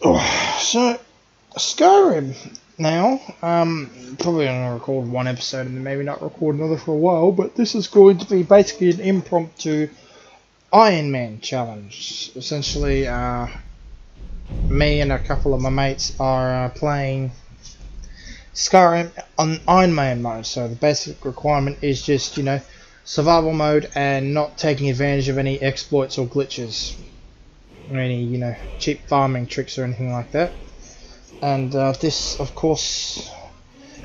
Oh, so, Skyrim now. Probably going to record one episode and then maybe not record another for a while, but this is going to be basically an impromptu Ironman challenge. Essentially, me and a couple of my mates are playing Skyrim on Ironman mode. So the basic requirement is just, survival mode and not taking advantage of any exploits or glitches. Or any, cheap farming tricks or anything like that. And this, of course,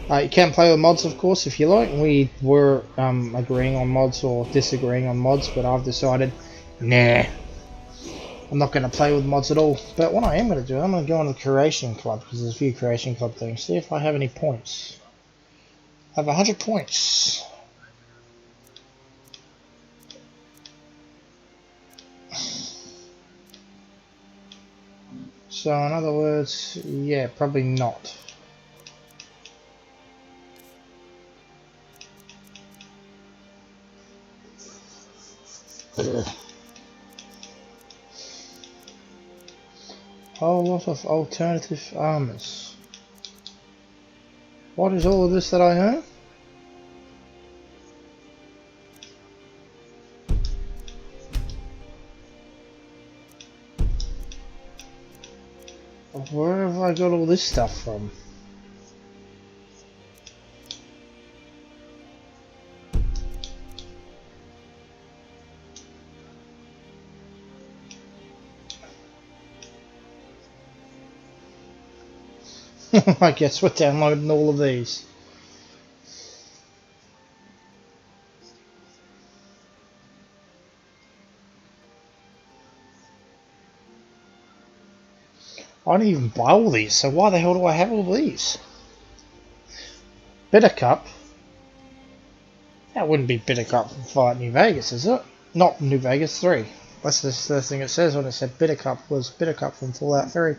you can play with mods, of course, if you like. We were agreeing on mods or disagreeing on mods, but I've decided, nah, I'm not going to play with mods at all. But what I am going to do, I'm going to go on the Creation Club, because there's a few Creation Club things, see if I have any points. I have 100 points. So, in other words, yeah, probably not. Whole lot of alternative armors. What is all of this that I own? Where have I got all this stuff from? I guess we're downloading all of these. I didn't even buy all these, so why the hell do I have all these? Bitter Cup? That wouldn't be Bitter Cup from Fight New Vegas, is it? Not New Vegas 3. That's the first thing it says when it said Bitter Cup was Bitter Cup from Fallout 3.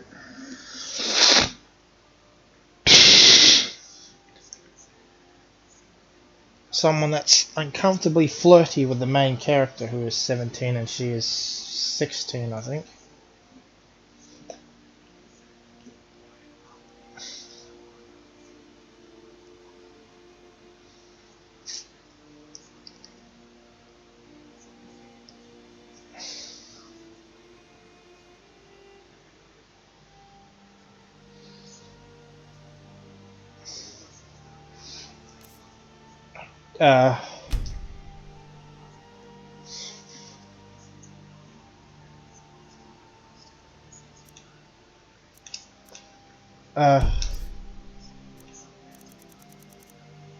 Someone that's uncomfortably flirty with the main character, who is 17 and she is 16, I think.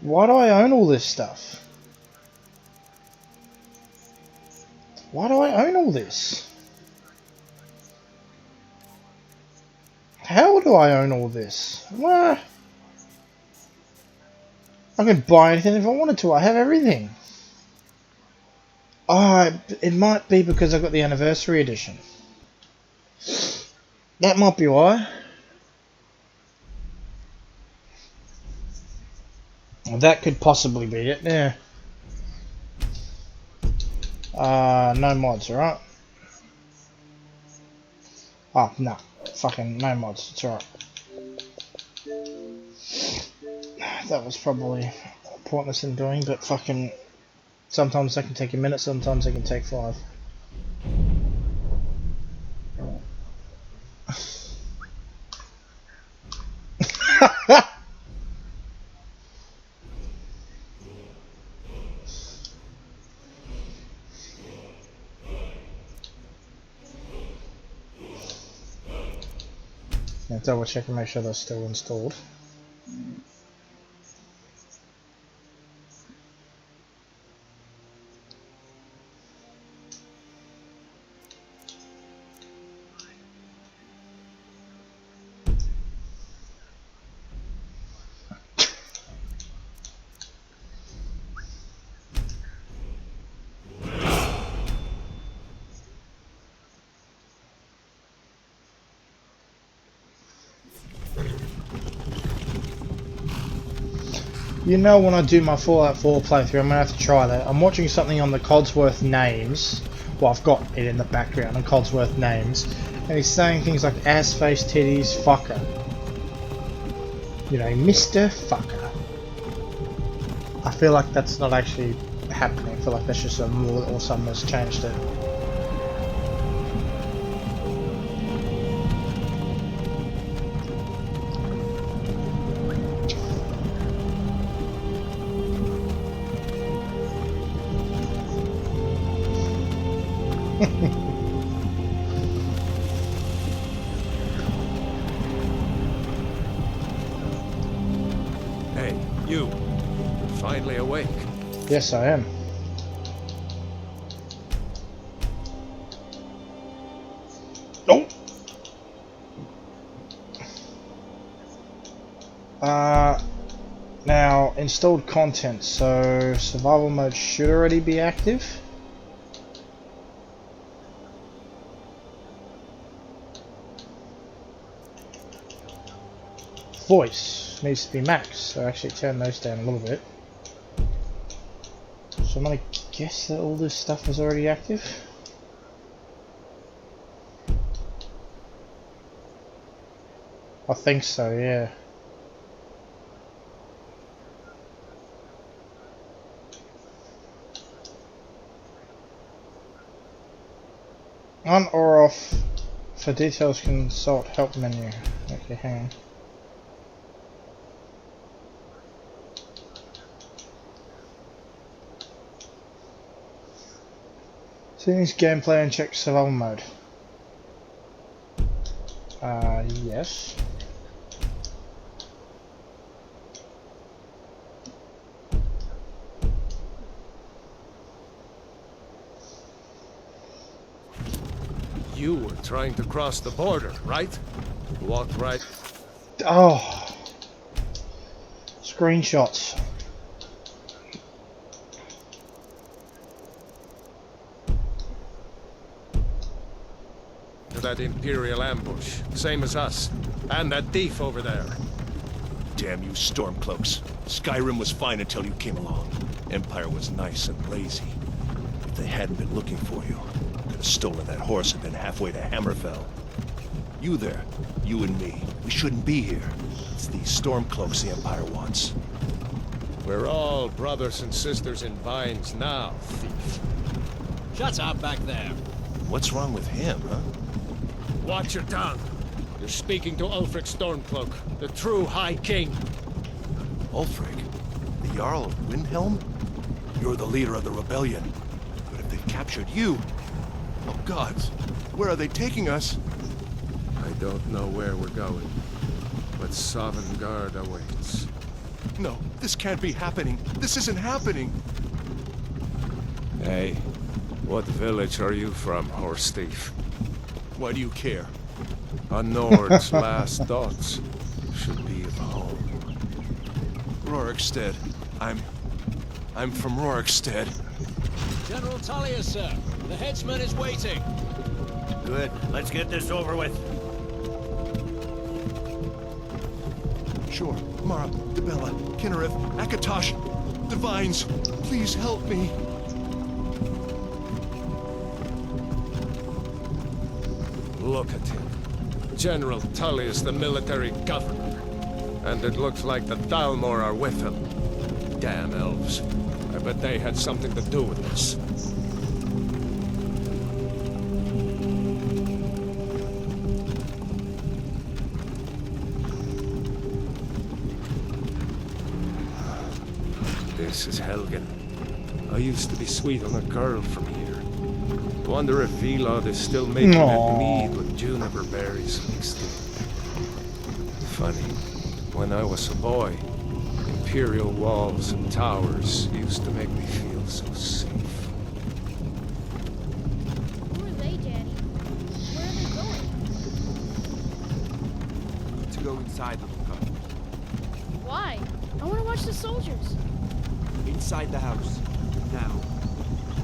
Why do I own all this stuff? Why do I own all this? How do I own all this? Well, I can buy anything if I wanted to. I have everything. It might be because I got the anniversary edition. That might be why. That could possibly be it, yeah. No mods, alright? Oh, no. Fucking no mods, it's alright. That was probably pointless in doing, but fucking... Sometimes they can take a minute, sometimes they can take 5. Now double check and make sure they're still installed. You know, when I do my Fallout 4 playthrough, I'm going to have to try that. I'm watching something on the Codsworth names. Well, I've got it in the background on Codsworth names. And he's saying things like ass face, titties, fucker. You know, Mr. Fucker. I feel like that's not actually happening. I feel like that's just a more or someone has changed it. Hey, you. Finally awake. Yes, I am. Oh! Now, installed content, so survival mode should already be active. Voice needs to be max, so actually turn those down a little bit. So I'm gonna guess that all this stuff is already active. I think so, yeah. On or off. For details, consult help menu. Okay, hang on. Settings, gameplay, and check survival mode. Yes. You were trying to cross the border, right? Walked right... Oh. Screenshots. to that Imperial ambush. Same as us. And that thief over there. Damn you Stormcloaks. Skyrim was fine until you came along. Empire was nice and lazy. If they hadn't been looking for you, could have stolen that horse and been halfway to Hammerfell. You there, you and me, we shouldn't be here. It's these Stormcloaks the Empire wants. We're all brothers and sisters in binds now, thief. Shut up back there. What's wrong with him, huh? Watch your tongue. You're speaking to Ulfric Stormcloak, the true High King. Ulfric? The Jarl of Windhelm? You're the leader of the rebellion. But if they've captured you... Oh gods, where are they taking us? I don't know where we're going, but Sovngarde awaits. No, this can't be happening. This isn't happening. Hey, what village are you from, horse thief? Why do you care? A Nord's last thoughts should be of home. Rorikstead. I'm from Rorikstead. General Tullius, sir. The headsman is waiting. Good. Let's get this over with. Sure. Mara, Dibella, Kinnereth, Akatosh, Divines, please help me. Look at him. General Tullius, the military governor. And it looks like the Thalmor are with him. Damn elves. I bet they had something to do with this. This is Helgen. I used to be sweet on a girl from here. Wonder if Vilod is still making it mead with juniper berries mixed in. Funny, when I was a boy, Imperial walls and towers used to make me feel so safe. Who are they, Daddy? Where are they going? To go inside, little girl. Why? I want to watch the soldiers. Inside the house. Now.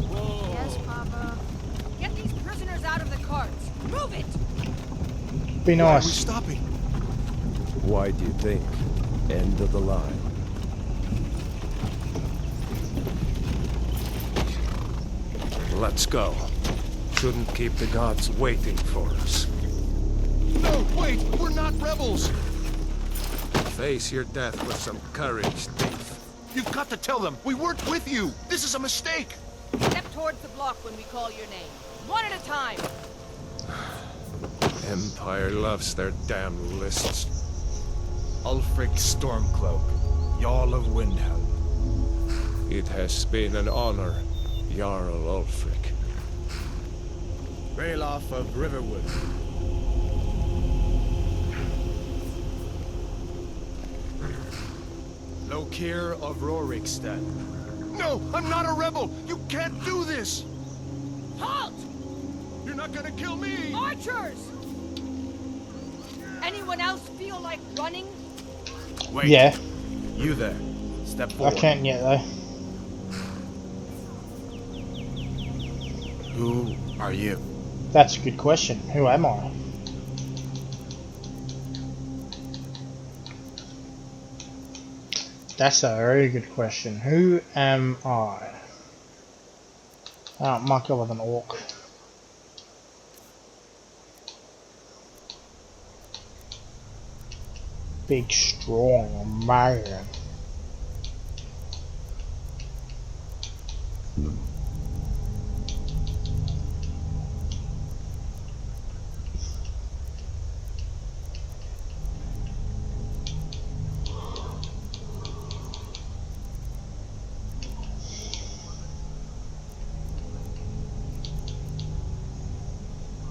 Whoa. Yes, Papa. Get these prisoners out of the carts. Move it! Be Why are we nice. stopping? Why do you think? End of the line. Let's go. Shouldn't keep the gods waiting for us. No, wait! We're not rebels! Face your death with some courage, thief. You've got to tell them! We weren't with you! This is a mistake! Step towards the block when we call your name. One at a time. Empire loves their damn lists. Ulfric Stormcloak, Jarl of Windhelm. It has been an honor, Jarl Ulfric. Ralof of Riverwood. Lokir of Rorikstead. No! I'm not a rebel! You can't do this! Halt! You're not gonna kill me! Archers! Anyone else feel like running? Wait. Yeah, You there. Step I forward. can't yet though. Who are you? That's a good question. Who am I? That's a very good question. Who am I? Might go with an orc. Big, strong man.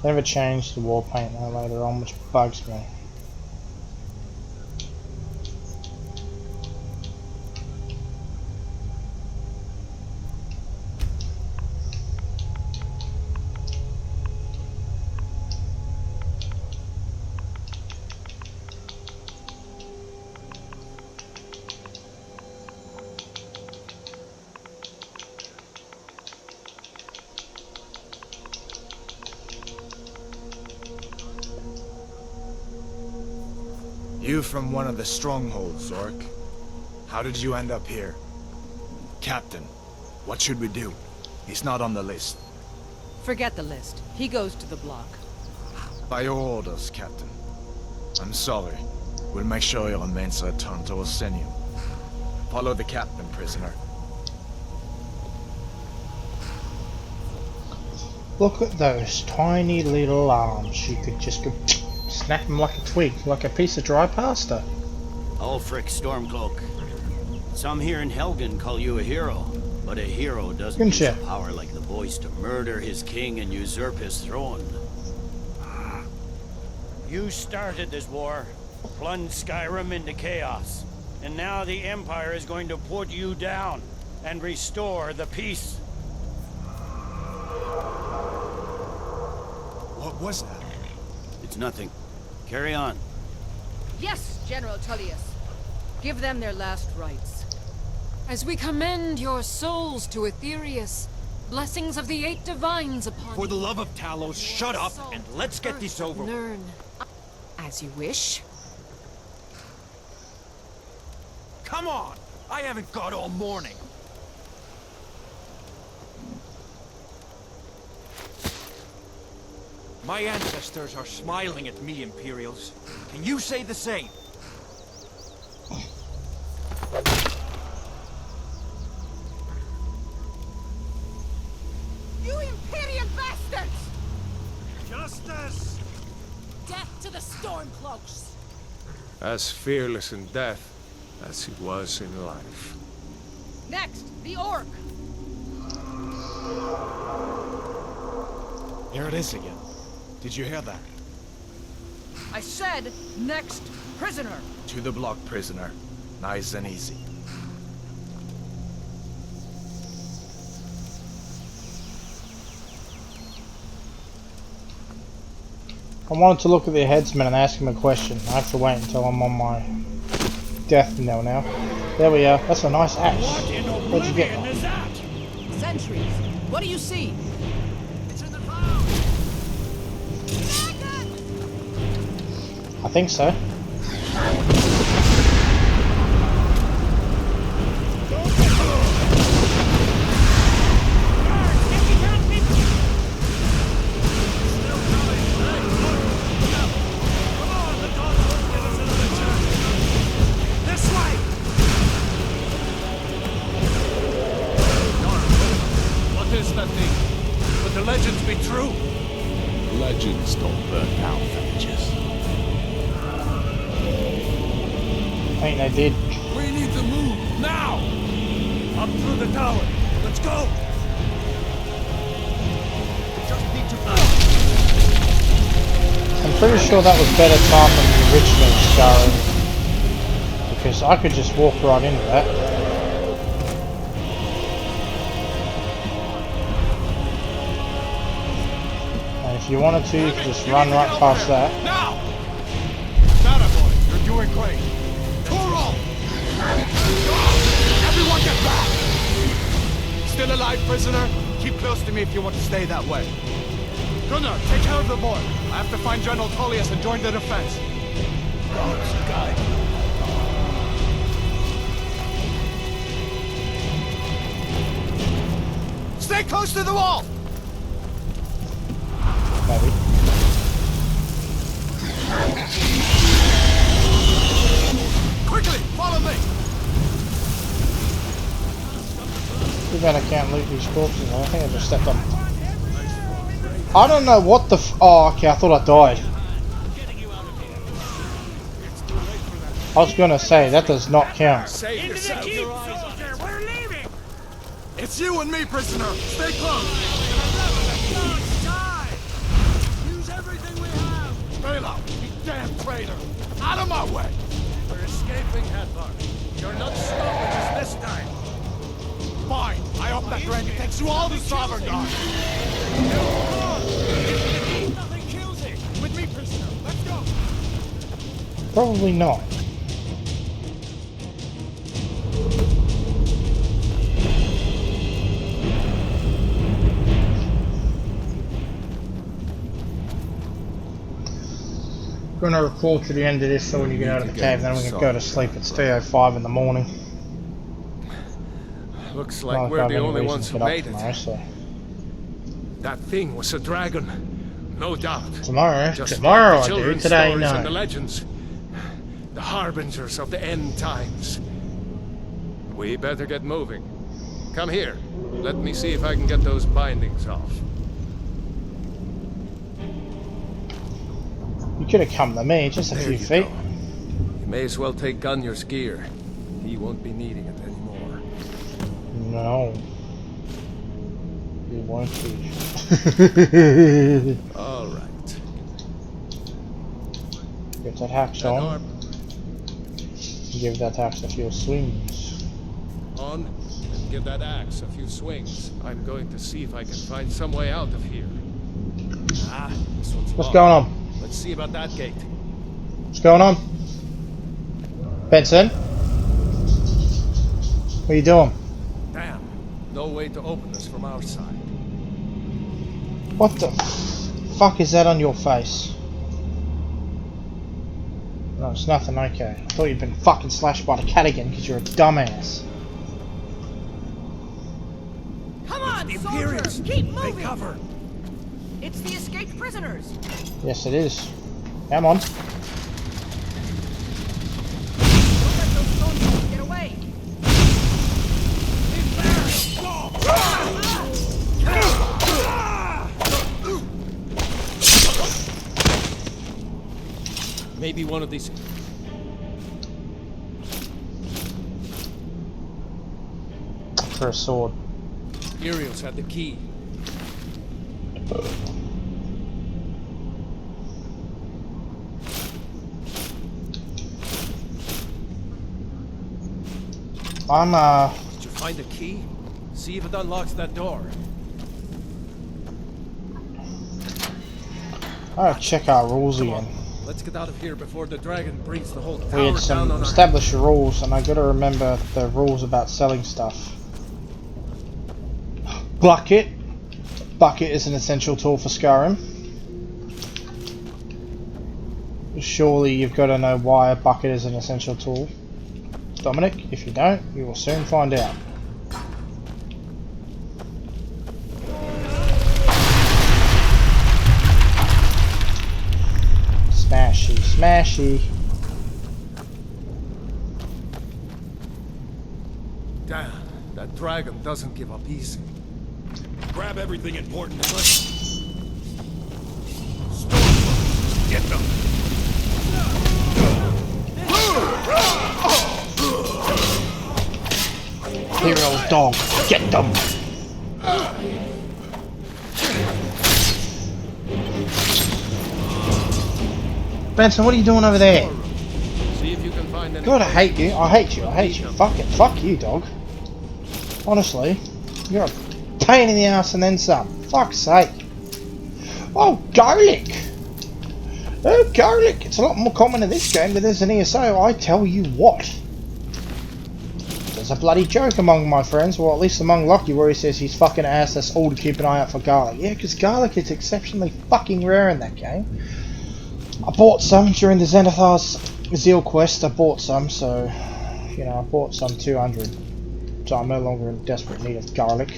Never change the wall paint now later on, which bugs me. You from one of the strongholds, Orc. How did you end up here? Captain, what should we do? He's not on the list. Forget the list. He goes to the block. By your orders, Captain. I'm sorry. We'll make sure your remains return to Orsinium. Follow the captain, prisoner. Look at those tiny little arms. You could just go snap them like a twig, like a piece of dry pasta. Ulfric Stormcloak. Some here in Helgen call you a hero, but a hero doesn't Good use a shit. power like the voice to murder his king and usurp his throne. You started this war, plunged Skyrim into chaos, and now the Empire is going to put you down and restore the peace. What was that? It's nothing. Carry on. Yes, General Tullius. Give them their last rites. As we commend your souls to Aetherius, blessings of the 8 divines upon For the you. love of Talos, shut up and let's get this over with. Nern. As you wish. Come on! I haven't got all morning. My ancestors are smiling at me, Imperials. Can you say the same? You Imperial bastards! Justice! Death to the Stormcloaks! As fearless in death as he was in life. Next, the orc. Here it is again. Did you hear that? I said, next prisoner. To the block, prisoner. Nice and easy. I wanted to look at the headsman and ask him a question. I have to wait until I'm on my death knell now. There we are. That's a nice axe. Where'd you get that? is that? Sentries. What do you see? It's in the clouds! I think so. Legends don't burn down villages. I think they did. We need to move now! Up through the tower. Let's go! Just need to. I'm pretty sure that was better time than the original Skyrim, because I could just walk right into that. And if you wanted to, you could just run right past that. Now! That boy, you're doing great. Toro! Everyone get back! Still alive, prisoner? Keep close to me if you want to stay that way. Gunnar, take care of the boy. I have to find General Tullius and join the defense. God's guide. Stay close to the wall! Maybe. Quickly, follow me! Too bad I can't loot these corpses. I think I just stepped on. I don't know what the oh, okay, I thought I died. I was gonna say, that does not count. Save yourself. Soldier, we're leaving! It's you and me, prisoner! Stay close! Use everything we have! Bela, you damn traitor! Out of my way! We're escaping, Hathor. You're not stopping us this time. Fine, I hope that Randy takes you all to Sovereign. Nothing kills it! With me, prisoner. Let's go! Probably not. We're going to record to the end of this so when you get out of the cave, then we can go to sleep. It's 3:05 in the morning. Looks like Well, we're I've the got any only reason ones to who get up made tomorrow, it. so. That thing was a dragon, no doubt. Tomorrow? Just Tomorrow like the I do, children's today stories and the no. legends. The harbingers of the end times. We better get moving. Come here. Let me see if I can get those bindings off. You could have come to me, just a There few you feet. go. You may as well take Gunnar's gear. He won't be needing it anymore. No. You won't be. All right. Get that axe on. Give that axe a few swings. On and give that axe a few swings. I'm going to see if I can find some way out of here. Ah, this one's What's locked. going on? Let's see about that gate. What's going on? Benson? What are you doing? Damn. No way to open this from our side. What the fuck is that on your face? No, it's nothing, okay. I thought you'd been fucking slashed by the cat again because you're a dumbass. Come on, the soldiers! Imperials. Keep Take moving! cover. It's the escaped prisoners! Yes, it is. Come on. Don't let those soldiers get away! Maybe one of these. For a sword. Imperials had the key. Did you find the key? See if it unlocks that door. I'll check our rules Come again. on. Let's get out of here before the dragon brings the whole We tower had down some on our... established rules, and I gotta remember the rules about selling stuff. Bucket. Bucket is an essential tool for Skyrim. Surely you've got to know why a bucket is an essential tool. Dominic, if you don't, you will soon find out. Smashy, smashy. Damn, that dragon doesn't give up easy. Grab everything important and let's... dog. Get them. Benson, what are you doing over there? See if you can find any. God, I hate you. I hate you. I hate you. Fuck you, dog. Honestly, you're a pain in the ass and then some. Fuck's sake. Oh, garlic. Oh, garlic. It's a lot more common in this game than there's in ESO. I tell you what. There's a bloody joke among my friends, or at least among Lucky, where he says he's fucking asked us all to keep an eye out for garlic. Yeah, because garlic is exceptionally fucking rare in that game. I bought some during the Xenothar's Zeal quest. I bought some, so you know, I bought some 200. So I'm no longer in desperate need of garlic.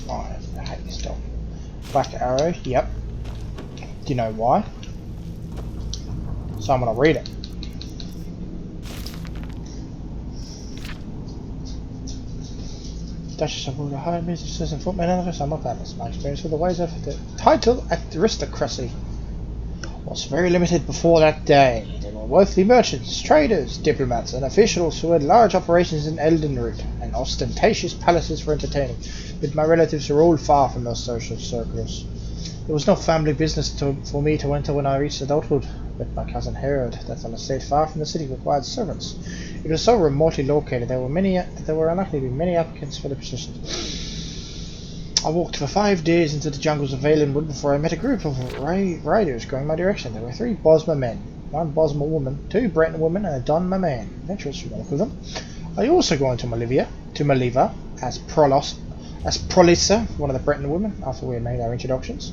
Oh, I hate this dog. Black arrow, yep. Do you know why? So I'm gonna read it. Duchess of Water High Mistresses and Footmen and the Summer Palace. My experience with the ways of the title aristocracy was very limited before that day. There were wealthy merchants, traders, diplomats, and officials who had large operations in Eldenroot and ostentatious palaces for entertaining, but my relatives were all far from those social circles. It was no family business for me to enter when I reached adulthood, but my cousin heard that an estate far from the city required servants. It was so remotely located there were unlikely to be many applicants for the position. I walked for 5 days into the jungles of Valenwood before I met a group of riders going my direction. There were 3 Bosma men, 1 Bosma woman, 2 Breton women, and a Donma man. Adventurous from all of them. I also go into Maliva as Prolissa, one of the Breton women, after we had made our introductions.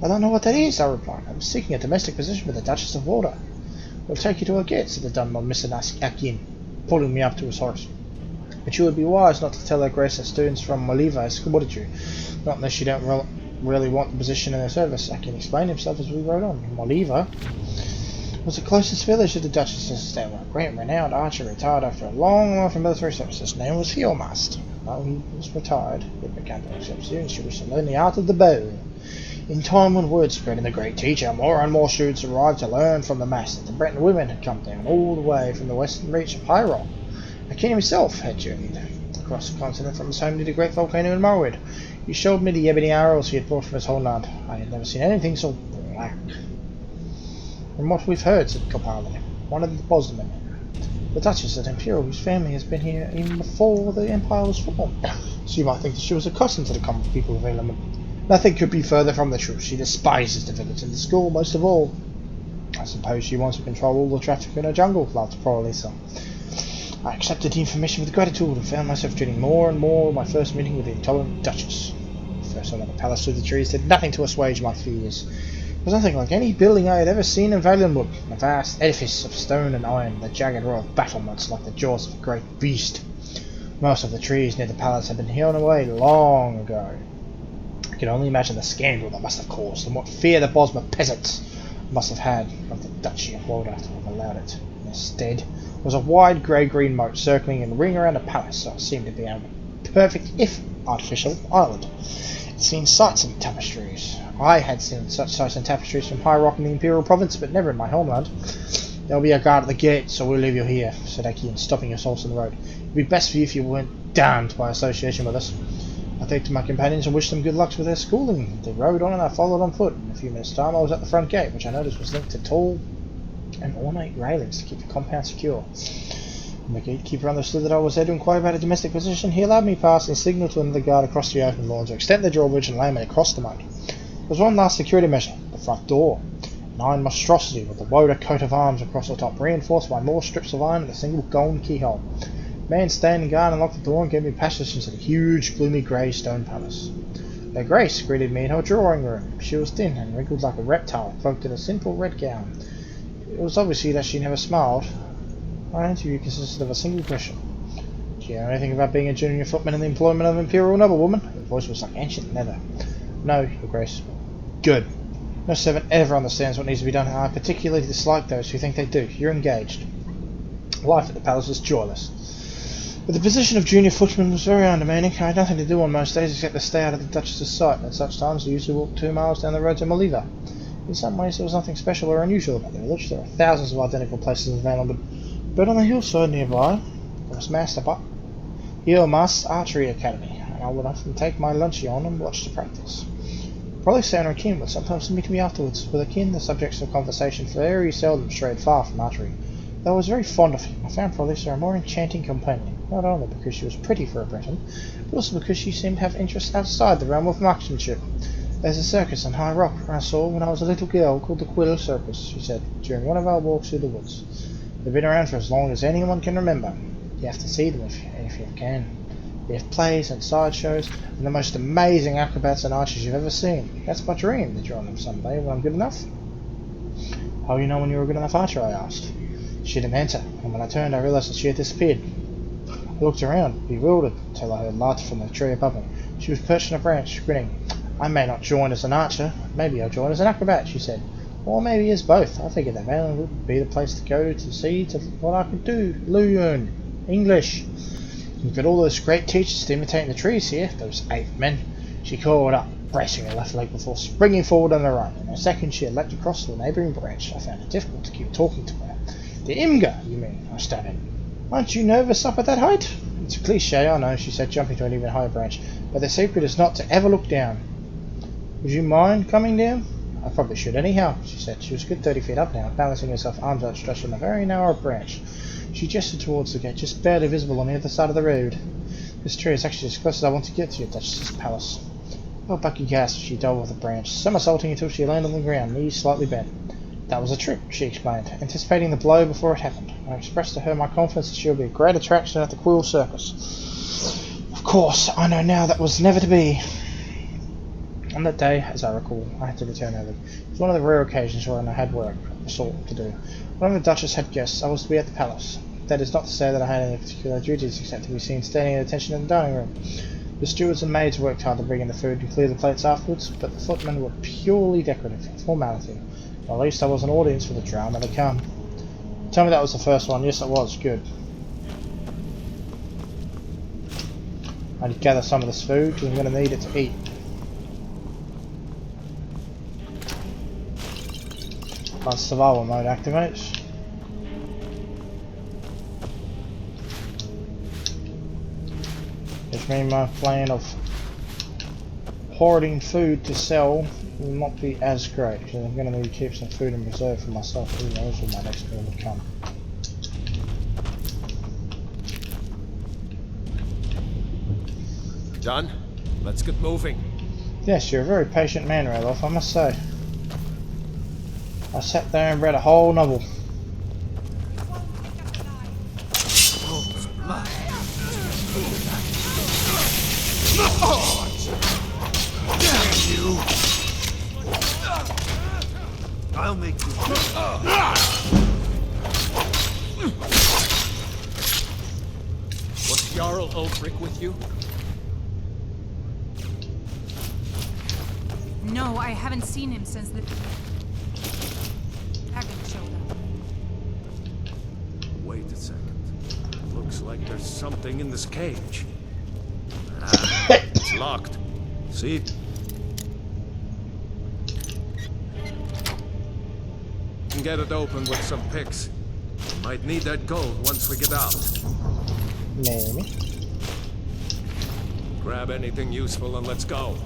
I don't know what that is, I replied. I'm seeking a domestic position with the Duchess of Water. We'll take you to her gate, said the Dunman, Mr. Akin, pulling me up to his horse. But you would be wise not to tell her grace that students from Maliva escorted you, not unless you don't really want the position in their service. Akin explained himself as we rode on. Maliva was the closest village to the Duchess's estate, where a great renowned archer retired after a long life in military service. His name was Heelmast. While he was retired, he began to accept students who wished to learn the art of the bow. In time, when word spread in the great teacher, more and more students arrived to learn from the master. The Breton women had come down all the way from the western reach of High Rock. Akin himself had journeyed across the continent from his home to the great volcano in Morrowind. He showed me the ebony arrows he had brought from his homeland. I had never seen anything so black. From what we've heard, said Copali, one of the Bosman, the Duchess of Imperial, whose family has been here even before the Empire was formed. So you might think that she was accustomed to the common people of Element. Nothing could be further from the truth. She despises the village and the school most of all. I suppose she wants to control all the traffic in her jungle, laughed poor Lisa. I accepted the information with gratitude and found myself dreading more and more my first meeting with the intolerant Duchess. First I went to the palace through the trees, did nothing to assuage my fears. It was nothing like any building I had ever seen in Valenwood, a vast edifice of stone and iron, the jagged row of battlements like the jaws of a great beast. Most of the trees near the palace had been hewn away long ago. I could only imagine the scandal that must have caused, and what fear the Bosma peasants must have had of the Duchy of Water to have allowed it. Instead was a wide grey-green moat circling in a ring around the palace, so it seemed to be a perfect, if artificial, island. It seen sights and tapestries. I had seen such sights and tapestries from High Rock in the Imperial Province, but never in my homeland. There'll be a guard at the gate, so we'll leave you here, said Akin, stopping his horse in the road. It'd be best for you if you weren't damned by association with us. I thanked my companions and wished them good luck with their schooling. They rode on and I followed on foot. In a few minutes' time I was at the front gate, which I noticed was linked to tall and ornate railings to keep the compound secure. When the gatekeeper understood that I was there to inquire about a domestic position, he allowed me past and signalled to another guard across the open lawn to extend the drawbridge and lay me across the moat. There was one last security measure, the front door. An iron monstrosity with a Woda coat of arms across the top, reinforced by more strips of iron and a single golden keyhole. The man standing guard unlocked the door and gave me passage into the huge, gloomy grey stone palace. Her Grace greeted me in her drawing room. She was thin and wrinkled like a reptile, cloaked in a simple red gown. It was obviously that she never smiled. My interview consisted of a single question. Do you know anything about being a junior footman in the employment of an imperial noblewoman? Her voice was like ancient leather. No, Your Grace. Good. No servant ever understands what needs to be done, and I particularly dislike those who think they do. You're engaged. Life at the palace was joyless. But the position of junior footman was very undemanding. I had nothing to do on most days except to stay out of the Duchess's sight, and at such times I usually walked 2 miles down the road to Maliva. In some ways there was nothing special or unusual about the village. There are thousands of identical places in Valen, but But on the hillside nearby, there was Master Archery Academy, and I would often take my lunchie on and watch the practice. Brother Santa and Kim would sometimes meet me afterwards. With Akin, the subjects of conversation very seldom strayed far from archery. Though I was very fond of him, I found Prolissa a more enchanting companion, not only because she was pretty for a Breton, but also because she seemed to have interests outside the realm of marksmanship. There's a circus on High Rock I saw when I was a little girl called the Quill Circus, she said, during one of our walks through the woods. They've been around for as long as anyone can remember. You have to see them if you can. They have plays and sideshows, and the most amazing acrobats and archers you've ever seen. That's my dream, to join them someday when I'm good enough. How do you know when you're a good enough archer? I asked. She didn't answer, and when I turned I realized that she had disappeared. I looked around, bewildered, until I heard laughter from the tree above me. She was perched on a branch, grinning. I may not join as an archer, maybe I'll join as an acrobat, she said. Or maybe as both. I figured that Valen would be the place to go to see what I could do. Learn English. You've got all those great teachers to imitate the trees here, those 8 men. She caught up, bracing her left leg before springing forward on the run. In a second she had leapt across to a neighbouring branch. I found it difficult to keep talking to her. The Imga, you mean? I stammered. Aren't you nervous up at that height? It's a cliché, I know, she said, jumping to an even higher branch, but the secret is not to ever look down. Would you mind coming down? I probably should anyhow, she said. She was a good 30 feet up now, balancing herself arms outstretched on a very narrow branch. She gestured towards the gate, just barely visible on the other side of the road. This tree is actually as close as I want to get to your Duchess's palace. Oh, Bucky gasped as she dove off the branch, somersaulting until she landed on the ground, knees slightly bent. That was a trick, she explained, anticipating the blow before it happened. I expressed to her my confidence that she would be a great attraction at the Quill Circus. Of course, I know now that was never to be. On that day, as I recall, I had to return early. It was one of the rare occasions when I had work of the sort to do. When the Duchess had guests, I was to be at the palace. That is not to say that I had any particular duties except to be seen standing at attention in the dining room. The stewards and maids worked hard to bring in the food and clear the plates afterwards, but the footmen were purely decorative, formality. At least I was an audience for the drama to come. Tell me that was the first one. Yes, it was. Good. I need to gather some of this food because I'm going to need it to eat. Once survival mode activates. Which means my plan of hoarding food to sell will not be as great, because I'm going to need to keep some food in reserve for myself. Who knows when my next meal will come. Done? Let's get moving. Yes, you're a very patient man, Ralof, I must say. I sat there and read a whole novel. I'll make you. Was Jarl Ulfric with you? No, I haven't seen him since the dragon showed up. Wait a second. Looks like there's something in this cage. Ah, it's locked. See? Can get it open with some picks. Might need that gold once we get out. Maybe. Grab anything useful and let's go.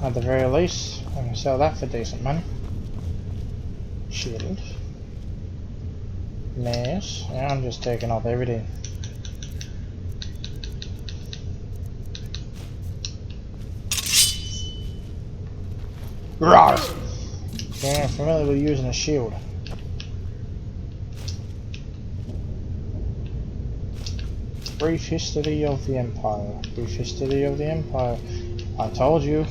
At the very least, I can sell that for decent money. Shield. Yes, yeah, I'm just taking off everything. Rawr! Okay, I'm familiar with using a shield. Brief history of the Empire. Brief history of the Empire. I told you.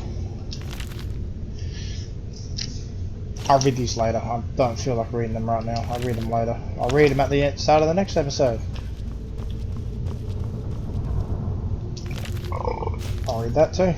I'll read these later. I don't feel like reading them right now. I'll read them later. I'll read them at the start of the next episode. I'll read that too.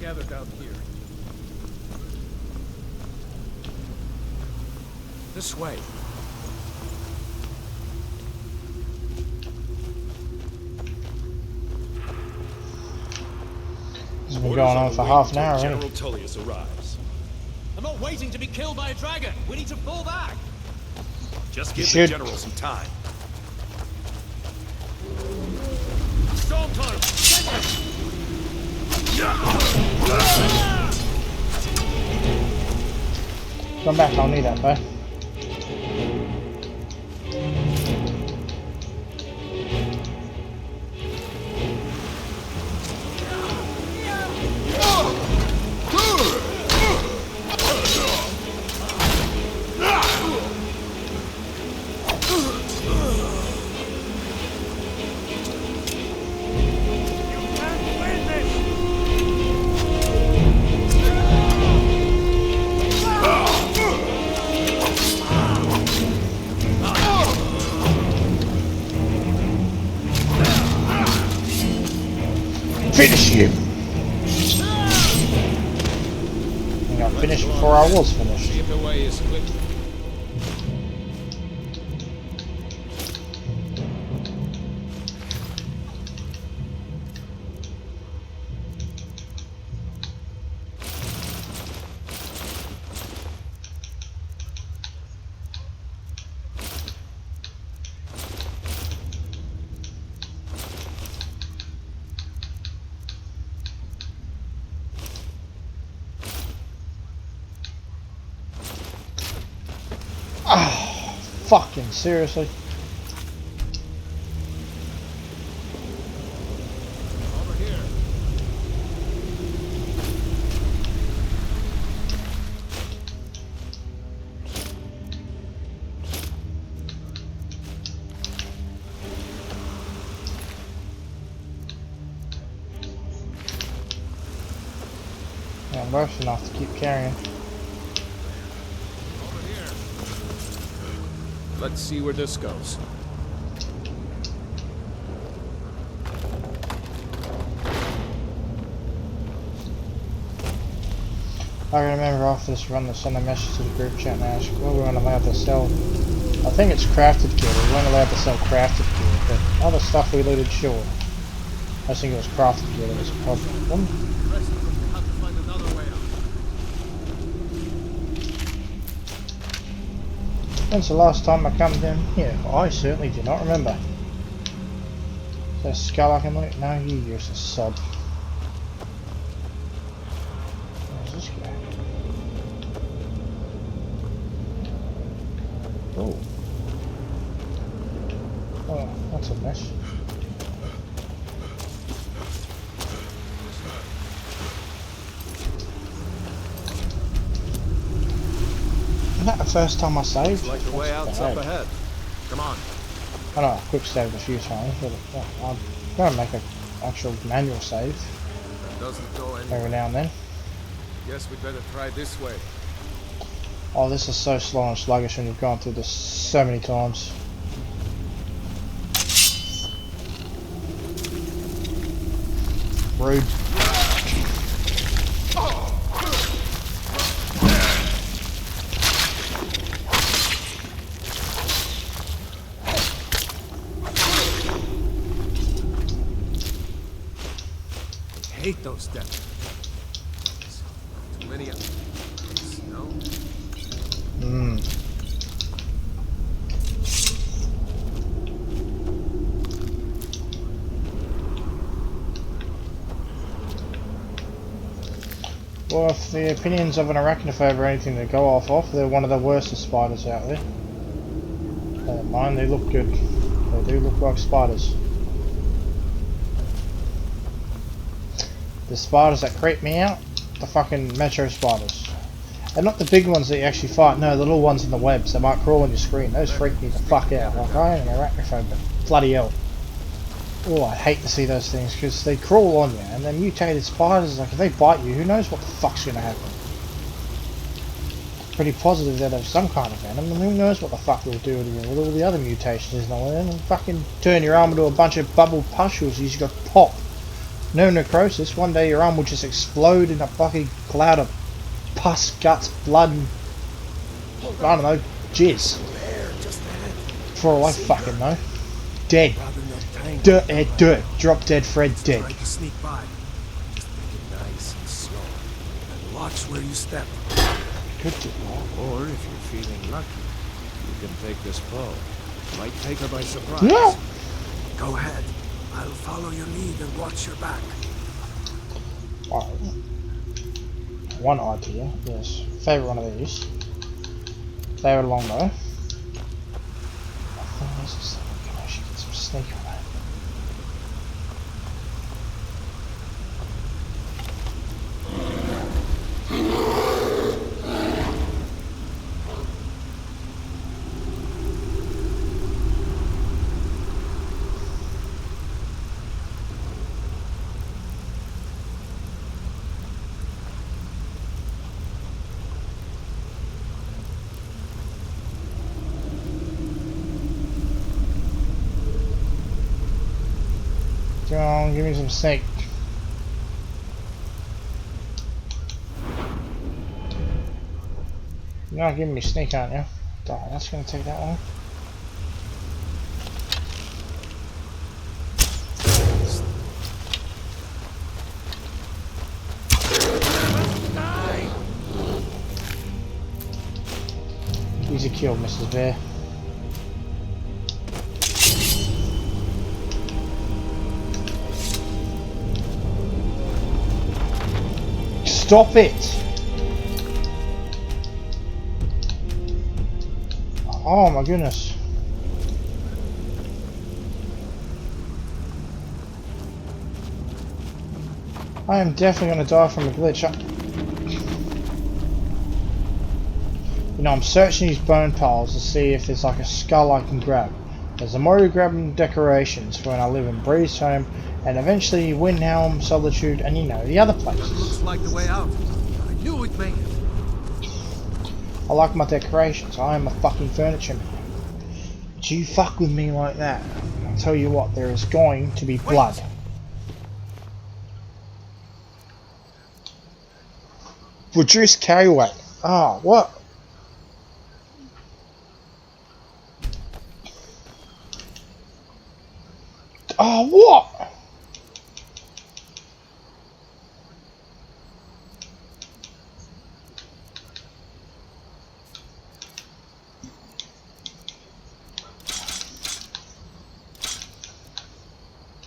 together down here. This way. This has been going on for half an hour, General already. Tullius arrives. I'm not waiting to be killed by a dragon. We need to fall back. Just You give the should. general some time. Storm tunnel! Come back, I'll need that though. Finish him! I got finished before I was finished. See if the way is clear. Oh, fucking seriously. Over here. Yeah, I'm worse enough to keep carrying. Over here. Let's see where this goes. I remember after this run to send a message to the group chat and ask, well, we weren't allowed to sell. I think it's crafted gear. We weren't allowed to sell crafted gear, but other stuff we looted, sure. I think it was crafted gear that was a problem. The rest of us will have to find another way out. When's the last time I come down here? I certainly do not remember. Is that a skull I can look at? No, you use a sod. Where's this guy? Oh. Oh, that's a mess. Isn't that the first time I saved? Looks like the way That's out's up bad. ahead. Come on. I know I've quick saved a few times, but I'm going to make an actual manual save That doesn't go every anywhere. now and then. Guess we'd better try this way. Oh, this is so slow and sluggish when you've gone through this so many times. Rude. Hate those devils. Too many of them. No? Hmm. Well, if the opinions of an arachnophobe are anything to go off of, they're one of the worst of spiders out there. I don't mind, they look good. They do look like spiders. The spiders that creep me out, the fucking metro spiders. And not the big ones that you actually fight, no, the little ones in the webs that might crawl on your screen. Those freak me the fuck out. Like, I am an arachnophobe, but bloody hell. Oh, I hate to see those things, because they crawl on you, and then mutated spiders, like, if they bite you, who knows what the fuck's gonna happen. Pretty positive that have some kind of venom, and who knows what the fuck they'll do to you with all the other mutations and all that, and fucking turn your arm into a bunch of bubble pustules, you just got pop. No necrosis. One day your arm will just explode in a fucking cloud of pus, guts, blood, and I don't know, jizz. For all I fucking know. Dead. Dirt. Drop dead, Fred, dead. Try to sneak by. Just take it nice and slow. And watch where you step. Good to know. Or if you're feeling lucky, you can take this bow. Might take her by surprise. No! Go ahead. I'll follow your lead and watch your back. Alright. One idea, yes. Favourite one of these. Favourite longbow. I should get some sneak on that. Come on, give me some snake. You're not giving me snake, aren't you? Darn, that's gonna take that long. Easy kill, Mrs. Bear. Stop it! Oh my goodness. I am definitely going to die from a glitch. You know, I'm searching these bone piles to see if there's like a skull I can grab. There's I'm already grabbing decorations for when I live in Breeze Home and eventually Windhelm, Solitude, and you know, the other places. Looks like the way out. I knew we'd make it. I like my decorations. I am a fucking furniture man. But you fuck with me like that, I'll tell you what, there is going to be blood. Reduce carry weight. Ah, what? Oh, what?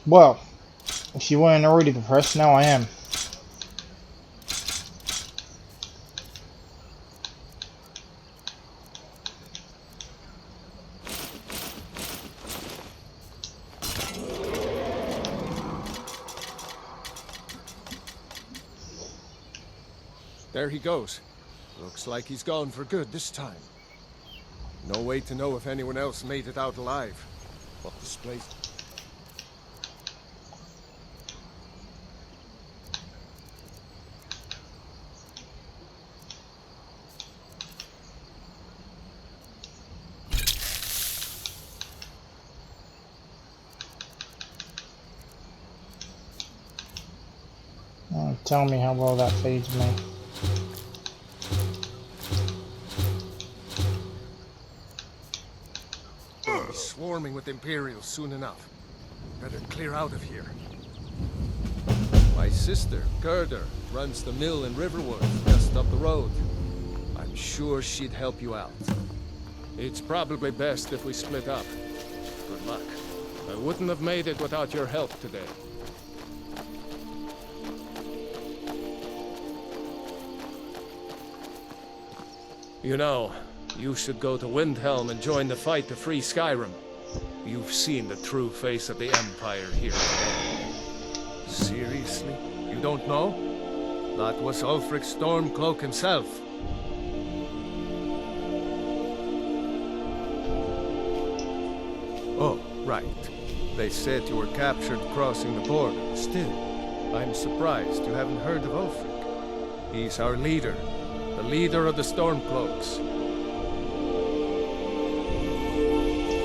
Well, if you weren't already depressed, now I am. There he goes. Looks like he's gone for good this time. No way to know if anyone else made it out alive. What this place... Oh, tell me how well that feeds me. They'll be swarming with Imperials soon enough. Better clear out of here. My sister, Gerda, runs the mill in Riverwood, just up the road. I'm sure she'd help you out. It's probably best if we split up. Good luck. I wouldn't have made it without your help today. You know, you should go to Windhelm and join the fight to free Skyrim. You've seen the true face of the Empire here today. Seriously? You don't know? That was Ulfric Stormcloak himself. Oh, right. They said you were captured crossing the border. Still, I'm surprised you haven't heard of Ulfric. He's our leader. The leader of the Stormcloaks.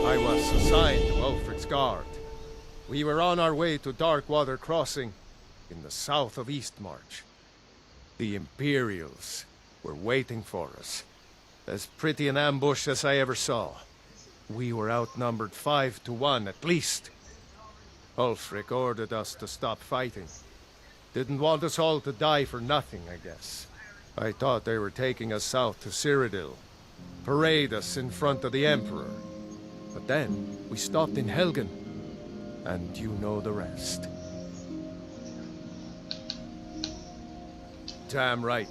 I was assigned to Ulfric's guard. We were on our way to Darkwater Crossing in the south of Eastmarch. The Imperials were waiting for us. As pretty an ambush as I ever saw. We were outnumbered 5 to 1 at least. Ulfric ordered us to stop fighting. Didn't want us all to die for nothing, I guess. I thought they were taking us south to Cyrodiil. Parade us in front of the Emperor. But then, we stopped in Helgen. And you know the rest. Damn right.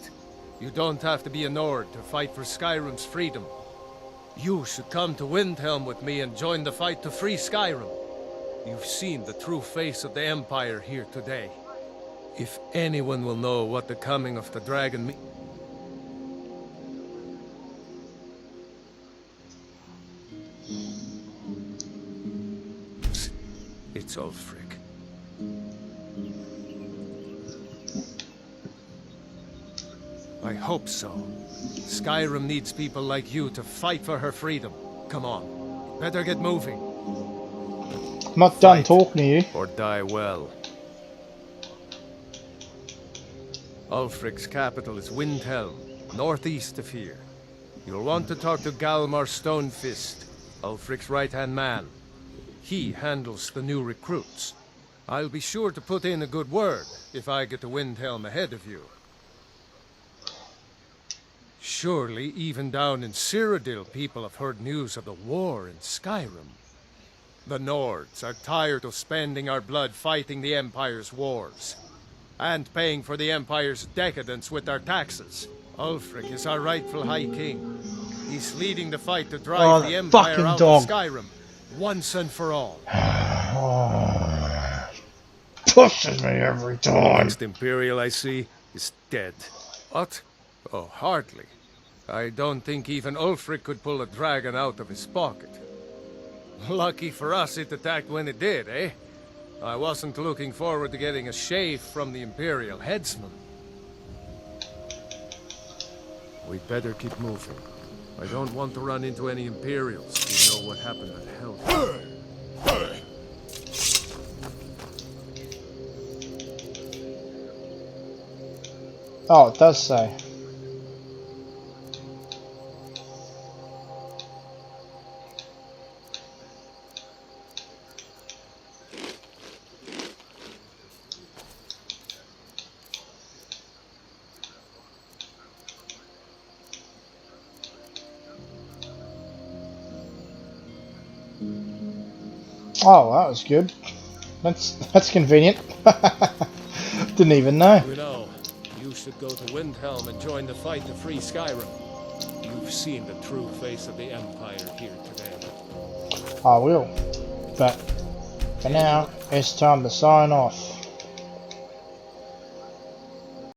You don't have to be a Nord to fight for Skyrim's freedom. You should come to Windhelm with me and join the fight to free Skyrim. You've seen the true face of the Empire here today. If anyone will know what the coming of the dragon means... It's Ulfric. I hope so. Skyrim needs people like you to fight for her freedom. Come on. Better get moving. I'm not done talking to you. Or die well. Ulfric's capital is Windhelm, northeast of here. You'll want to talk to Galmar Stonefist, Ulfric's right-hand man. He handles the new recruits. I'll be sure to put in a good word if I get to Windhelm ahead of you. Surely, even down in Cyrodiil, people have heard news of the war in Skyrim. The Nords are tired of spending our blood fighting the Empire's wars. And paying for the Empire's decadence with our taxes. Ulfric is our rightful High King. He's leading the fight to drive the Empire out of Skyrim, once and for all. Pushes me every time. Next Imperial I see is dead. What? Oh, hardly. I don't think even Ulfric could pull a dragon out of his pocket. Lucky for us it attacked when it did, eh? I wasn't looking forward to getting a shave from the Imperial headsman. We'd better keep moving. I don't want to run into any Imperials. You know what happened at Hell. Oh, it does say. Oh, that was good. That's convenient. Didn't even know. You know, you should go to Windhelm and join the fight to free Skyrim. You've seen the true face of the Empire here today. I will. But for now, it's time to sign off.